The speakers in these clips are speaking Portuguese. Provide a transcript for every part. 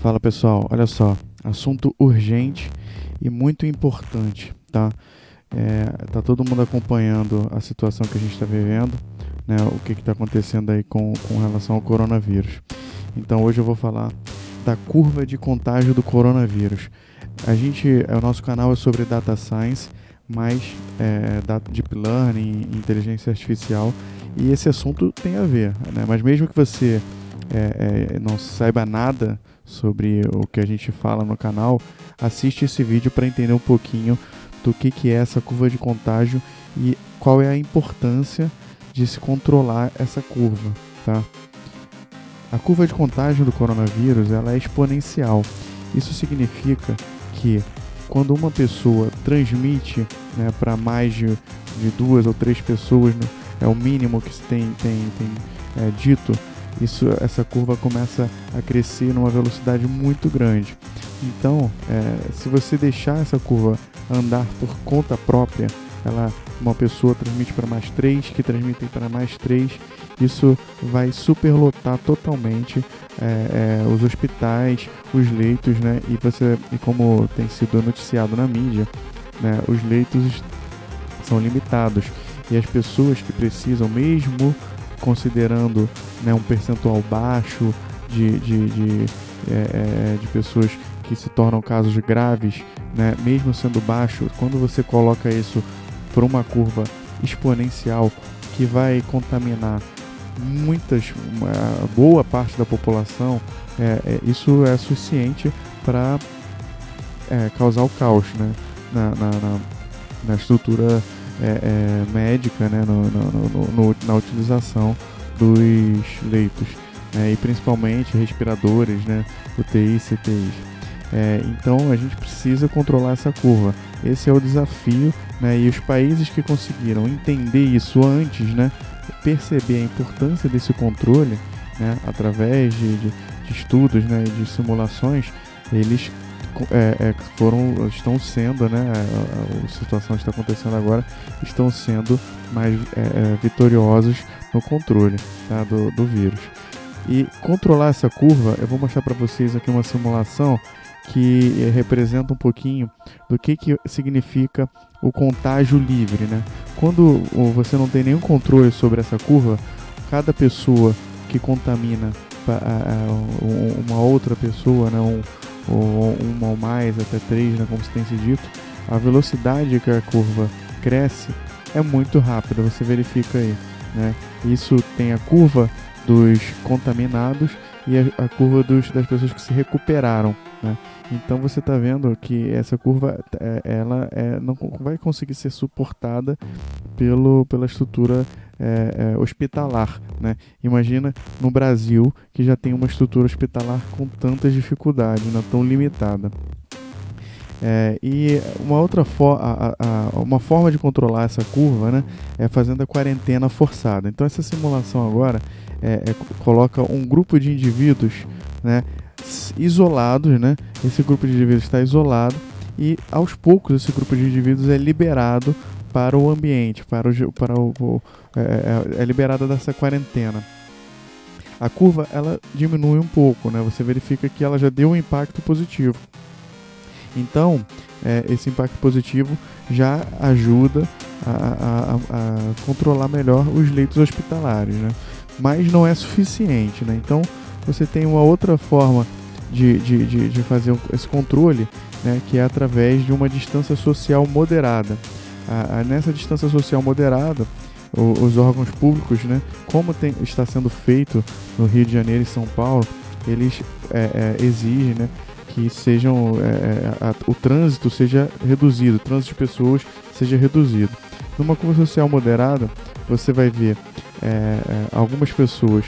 Fala pessoal, olha só, assunto urgente e muito importante, tá? Tá todo mundo acompanhando a situação que a gente está vivendo, né? O que está acontecendo aí com relação ao coronavírus. Então hoje eu vou falar da curva de contágio do coronavírus. O nosso canal é sobre data science, mas deep learning, inteligência artificial, e esse assunto tem a ver, né? Mas mesmo que você não saiba nada sobre o que a gente fala no canal, assiste esse vídeo para entender um pouquinho do que é essa curva de contágio e qual é a importância de se controlar essa curva, tá? A curva de contágio do coronavírus ela é exponencial. Isso significa que quando uma pessoa transmite, né, para mais de 2 ou 3 pessoas, né, é o mínimo que se tem dito, essa curva começa a crescer numa velocidade muito grande. Então, se você deixar essa curva andar por conta própria, uma pessoa transmite para mais 3, que transmitem para mais 3, isso vai superlotar totalmente os hospitais, os leitos, né? E como tem sido noticiado na mídia, né, os leitos são limitados e as pessoas que precisam, mesmo considerando, né, um percentual baixo de pessoas que se tornam casos graves, né, mesmo sendo baixo, quando você coloca isso por uma curva exponencial que vai contaminar boa parte da população, isso é suficiente para causar o caos, né, na estrutura médica, né, na utilização dos leitos, e principalmente respiradores, né, UTI, CTIs. Então a gente precisa controlar essa curva. Esse é o desafio, né, e os países que conseguiram entender isso antes, né, perceber a importância desse controle, né, através de estudos, né, de simulações, eles estão sendo, né, a situação que está acontecendo agora, estão sendo mais vitoriosos no controle, tá, do vírus. E controlar essa curva, eu vou mostrar para vocês aqui uma simulação que representa um pouquinho do que significa o contágio livre, né? Quando você não tem nenhum controle sobre essa curva, cada pessoa que contamina uma outra pessoa, né, uma ou mais, até 3, né, como se tem se dito, a velocidade que a curva cresce é muito rápida, você verifica aí, né? Isso tem a curva dos contaminados e a curva das pessoas que se recuperaram, né? Então você está vendo que essa curva não vai conseguir ser suportada pela estrutura hospitalar, né? Imagina no Brasil, que já tem uma estrutura hospitalar com tantas dificuldades, não tão limitada. E uma forma de controlar essa curva, né, é fazendo a quarentena forçada. Então essa simulação agora coloca um grupo de indivíduos, né, isolados, né? Esse grupo de indivíduos está isolado e aos poucos esse grupo de indivíduos é liberado para o ambiente, é liberada dessa quarentena. A curva ela diminui um pouco, né? Você verifica que ela já deu um impacto positivo. Então, esse impacto positivo já ajuda a controlar melhor os leitos hospitalares, né? Mas não é suficiente, né? Então, você tem uma outra forma de fazer esse controle, né, que é através de uma distância social moderada. Nessa distância social moderada, os órgãos públicos, né, como está sendo feito no Rio de Janeiro e São Paulo, eles exigem, né, que o trânsito seja reduzido, o trânsito de pessoas seja reduzido. Numa curva social moderada, você vai ver algumas pessoas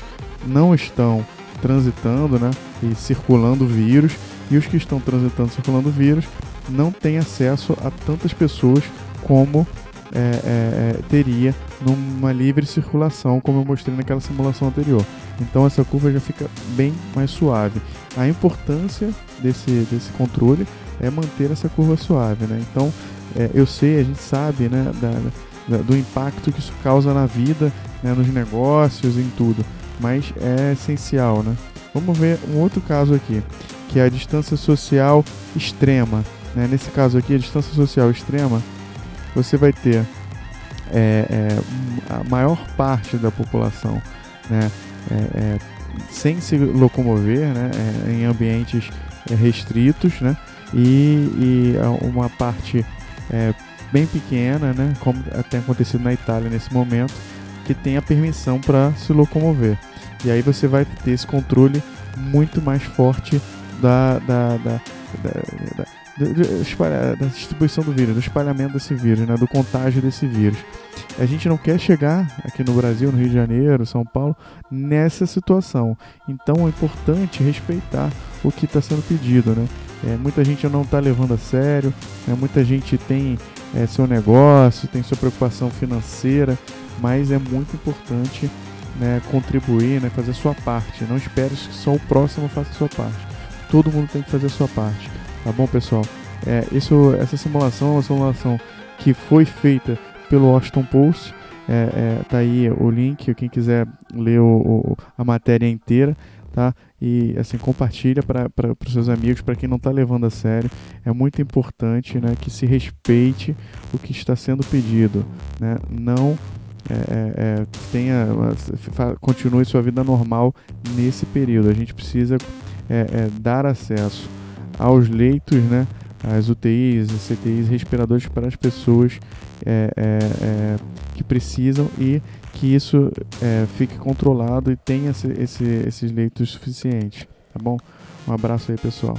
não estão transitando, né, e circulando o vírus, e os que estão transitando e circulando o vírus não têm acesso a tantas pessoas como teria numa livre circulação, como eu mostrei naquela simulação anterior. Então essa curva já fica bem mais suave. A importância desse controle é manter essa curva suave, né? Então a gente sabe, né, do impacto que isso causa na vida, né, nos negócios, em tudo, mas é essencial, né? Vamos ver um outro caso aqui. que é a distância social extrema, né? Nesse caso aqui, a distância social extrema, você vai ter a maior parte da população, né, sem se locomover, né, em ambientes restritos, né, e uma parte bem pequena, né, como tem acontecido na Itália nesse momento, que tem a permissão para se locomover. E aí você vai ter esse controle muito mais forte da distribuição do vírus, do espalhamento desse vírus, né, do contágio desse vírus. A gente não quer chegar aqui no Brasil, no Rio de Janeiro, São Paulo, nessa situação. Então é importante respeitar o que está sendo pedido, né? Muita gente não está levando a sério, muita gente tem seu negócio, tem sua preocupação financeira, mas é muito importante, né, contribuir, né, fazer a sua parte. Não espere que só o próximo faça a sua parte. Todo mundo tem que fazer a sua parte. Tá bom, pessoal? Essa simulação é uma simulação que foi feita pelo Washington Post. Tá aí o link, quem quiser ler a matéria inteira, tá? E assim, compartilha para os seus amigos, para quem não está levando a sério. É muito importante, né, que se respeite o que está sendo pedido, né? Não continue sua vida normal nesse período. A gente precisa dar acesso aos leitos, né, as UTIs, as CTIs, respiradores para as pessoas que precisam, e que isso fique controlado e tenha esses leitos suficientes, tá bom? Um abraço aí, pessoal.